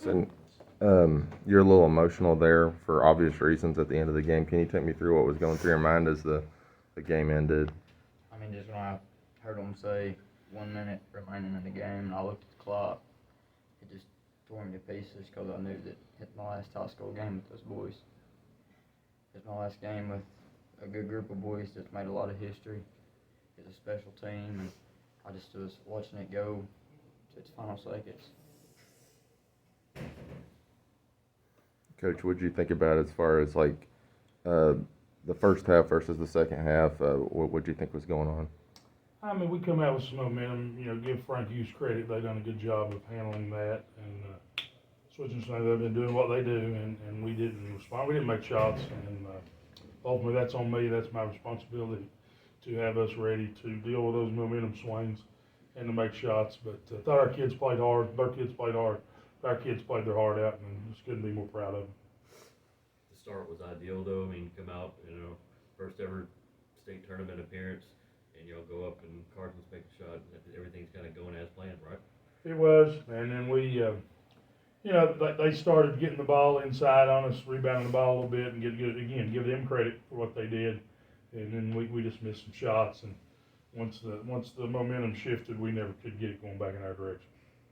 And you're a little emotional there for obvious reasons at the end of the game. Can you take me through what was going through your mind as the game ended? I mean, just when I heard them say 1 minute remaining in the game, and I looked at the clock, it just tore me to pieces because I knew that it my last high school game with those boys. It's my last game with a good group of boys that's made a lot of history. It's a special team, and I just was watching it go to its final seconds. Coach, what did you think about as far as like uh, the first half versus the second half? What did you think was going on? I mean, we come out with some momentum. Give Frank Hughes credit; they done a good job of handling that and switching. So they've been doing what they do, and we didn't respond. We didn't make shots, and ultimately that's on me. That's my responsibility to have us ready to deal with those momentum swings and to make shots. But I thought our kids played hard. Their kids played hard. Our kids played their heart out, and just couldn't be more proud of them. The start was ideal, though. I mean, come out, first ever state tournament appearance, and y'all go up and Cardinals make a shot. And everything's kind of going as planned, right? It was, and then we, they started getting the ball inside on us, rebounding the ball a little bit, and give them credit for what they did, and then we just missed some shots, and once the momentum shifted, we never could get it going back in our direction.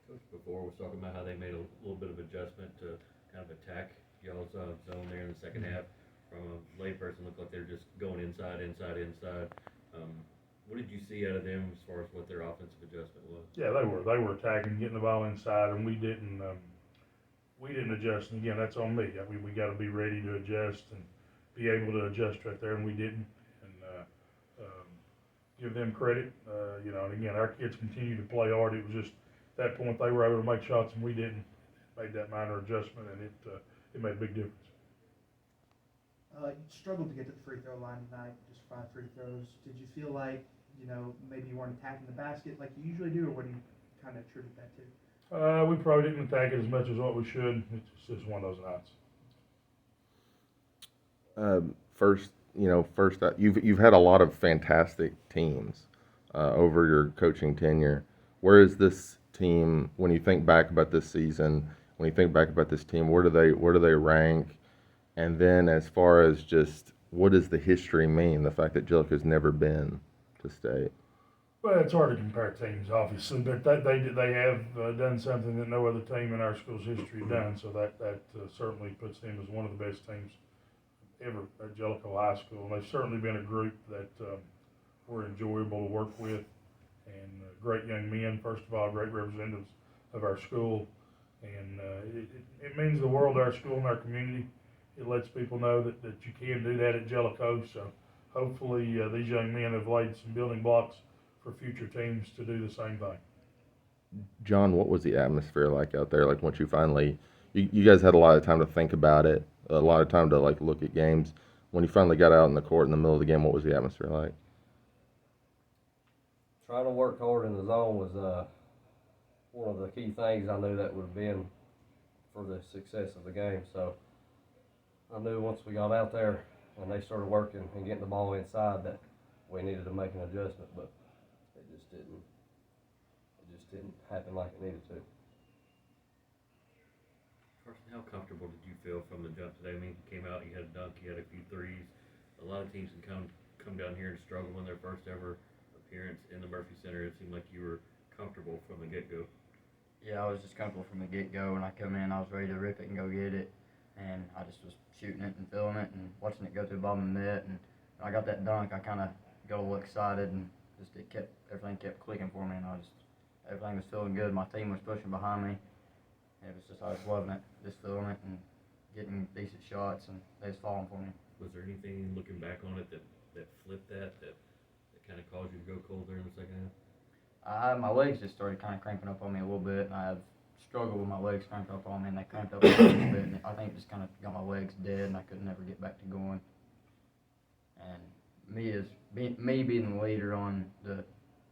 Coach before was talking about how they made a little bit of adjustment to kind of attack y'all's zone there in the second half. From a layperson, looked like they were just going inside. What did you see out of them as far as what their offensive adjustment was? Yeah, they were attacking, getting the ball inside, and we didn't adjust. And again, that's on me. I mean, we got to be ready to adjust and be able to adjust right there, and we didn't. And give them credit. And again, our kids continue to play hard. It was just at that point they were able to make shots, and we didn't. Made that minor adjustment, and it made a big difference. You struggled to get to the free throw line tonight, just 5 free throws. Did you feel like, maybe you weren't attacking the basket like you usually do, or what do you kind of attribute that to? We probably didn't attack it as much as what we should. It's just one of those nights. First, you've had a lot of fantastic teams over your coaching tenure. Where is this team when you think back about this season? When you think back about this team, where do they rank? And then as far as just what does the history mean? The fact that Jellico's never been to state. Well, it's hard to compare teams, obviously, but they have done something that no other team in our school's history done. So that certainly puts them as one of the best teams ever at Jellico High School. And they've certainly been a group that were enjoyable to work with, and great young men. First of all, great representatives of our school, and it means the world to our school and our community. It lets people know that you can do that at Jellico. So hopefully these young men have laid some building blocks for future teams to do the same thing. John, what was the atmosphere like out there? Like once you guys had a lot of time to think about it, a lot of time to like look at games. When you finally got out in the court in the middle of the game, what was the atmosphere like? Trying to work hard in the zone was one of the key things I knew that would have been for the success of the game. So I knew once we got out there and they started working and getting the ball inside that we needed to make an adjustment, but it just didn't. It just didn't happen like it needed to. Carson, how comfortable did you feel from the jump today? I mean, you came out, you had a dunk, you had a few threes. A lot of teams can come down here and struggle in their first ever appearance in the Murphy Center. It seemed like you were comfortable from the get-go. Yeah, I was just comfortable from the get-go. When I come in, I was ready to rip it and go get it. And I just was shooting it and feeling it and watching it go to the bottom of the net. And when I got that dunk, I kind of got a little excited, and just everything kept clicking for me, and everything was feeling good. My team was pushing behind me. And it was just, I was loving it, just feeling it and getting decent shots, and they was falling for me. Was there anything looking back on it that flipped that kind of caused you to go cold there in the second half? My legs just started kind of cramping up on me a little bit, and I have struggled with my legs cramping up on me, and they cramped up a little bit, and I think it just kind of got my legs dead, and I could never get back to going. And me being the leader on the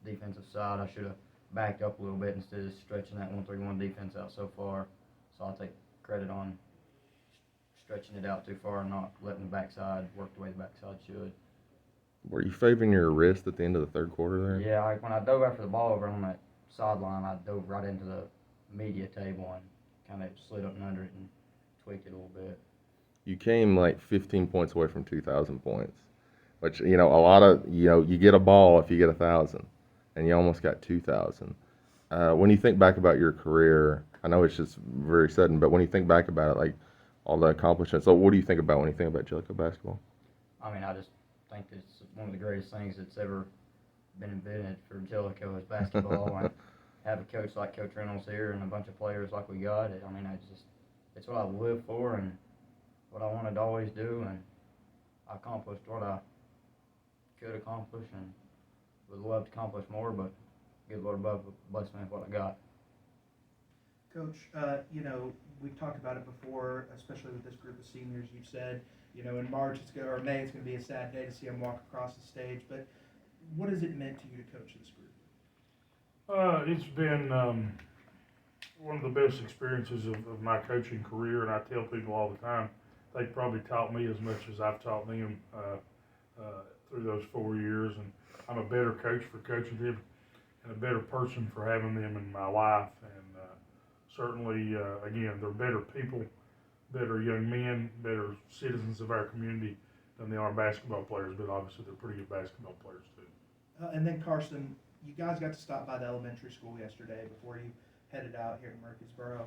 defensive side, I should have backed up a little bit instead of stretching that 1-3-1 defense out so far. So I'll take credit on stretching it out too far and not letting the backside work the way the backside should. Were you favoring your wrist at the end of the third quarter there? Yeah, when I dove after the ball over on that sideline, I dove right into the media table and kind of slid up and under it and tweaked it a little bit. You came like 15 points away from 2,000 points, which, you know, a lot of, you know, you get a ball if you get 1,000, and you almost got 2,000. When you think back about your career, I know it's just very sudden, but when you think back about it, like all the accomplishments, so what do you think about when you think about Jellico basketball? I mean, I just think it's one of the greatest things that's ever been invented for Jellico is basketball. And have a coach like Coach Reynolds here and a bunch of players like we got. I mean, it's what I live for and what I wanted to always do, and I accomplished what I could accomplish and would love to accomplish more, but good Lord above blessed me with what I got. Coach, you know, we've talked about it before, especially with this group of seniors. You've said, you know, in March or May it's going to be a sad day to see them walk across the stage. But what has it meant to you to coach this group? It's been one of the best experiences of my coaching career, and I tell people all the time, they probably taught me as much as I've taught them through those 4 years, and I'm a better coach for coaching them and a better person for having them in my life. And certainly, again, they're better people, better young men, better citizens of our community than they are basketball players, but obviously they're pretty good basketball players too. And then Carson, you guys got to stop by the elementary school yesterday before you headed out here to Murfreesboro.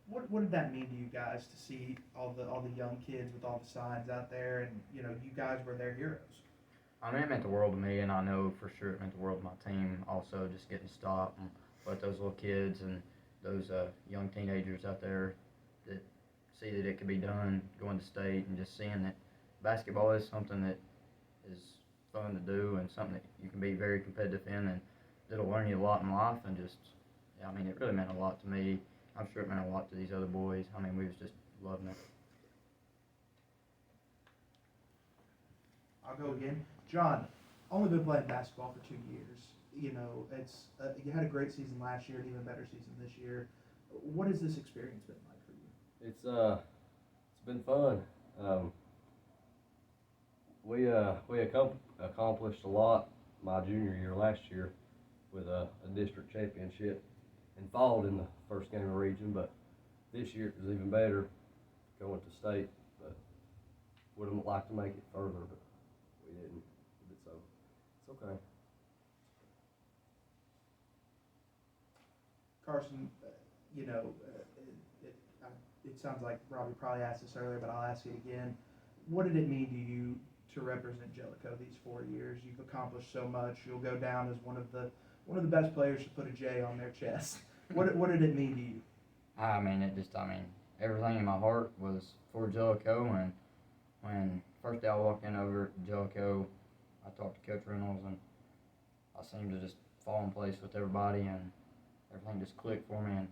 What did that mean to you guys to see all the young kids with all the signs out there, and you know you guys were their heroes? I mean, it meant the world to me, and I know for sure it meant the world to my team. Also, just getting to stop and let those little kids and those young teenagers out there that see that it can be done, going to state, and just seeing that basketball is something that is fun to do and something that you can be very competitive in, and it'll learn you a lot in life. And just, I mean, it really meant a lot to me. I'm sure it meant a lot to these other boys. I mean, we was just loving it. I'll go again. John, only been playing basketball for 2 years. You know, it's you had a great season last year, an even better season this year. What has this experience been like for you? It's been fun. We accomplished a lot my junior year last year with a district championship and followed in the first game of region, but this year it was even better going to state, but would have liked to make it further, but we didn't. So it's okay. Carson, you know, it sounds like Robbie probably asked this earlier, but I'll ask it again. What did it mean to you to represent Jellico these 4 years? You've accomplished so much. You'll go down as one of the best players to put a J on their chest. What did it mean to you? I mean, everything in my heart was for Jellico, and when first day I walked in over at Jellico, I talked to Coach Reynolds, and I seemed to just fall in place with everybody, and everything just clicked for me, and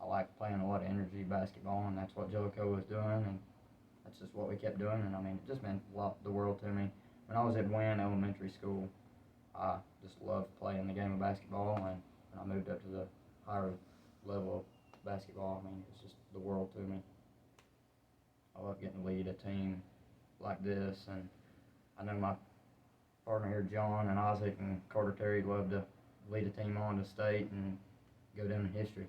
I like playing a lot of energy basketball, and that's what Jellico was doing, and that's just what we kept doing, and I mean, it just meant the world to me. When I was at Wynn Elementary School, I just loved playing the game of basketball, and when I moved up to the higher level of basketball, I mean, it's just the world to me. I love getting to lead a team like this, and I know my partner here, John and Isaac and Carter Terry, love to lead a team on to state and go down in history.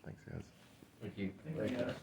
Thanks, guys. Thank you. Thank you, guys.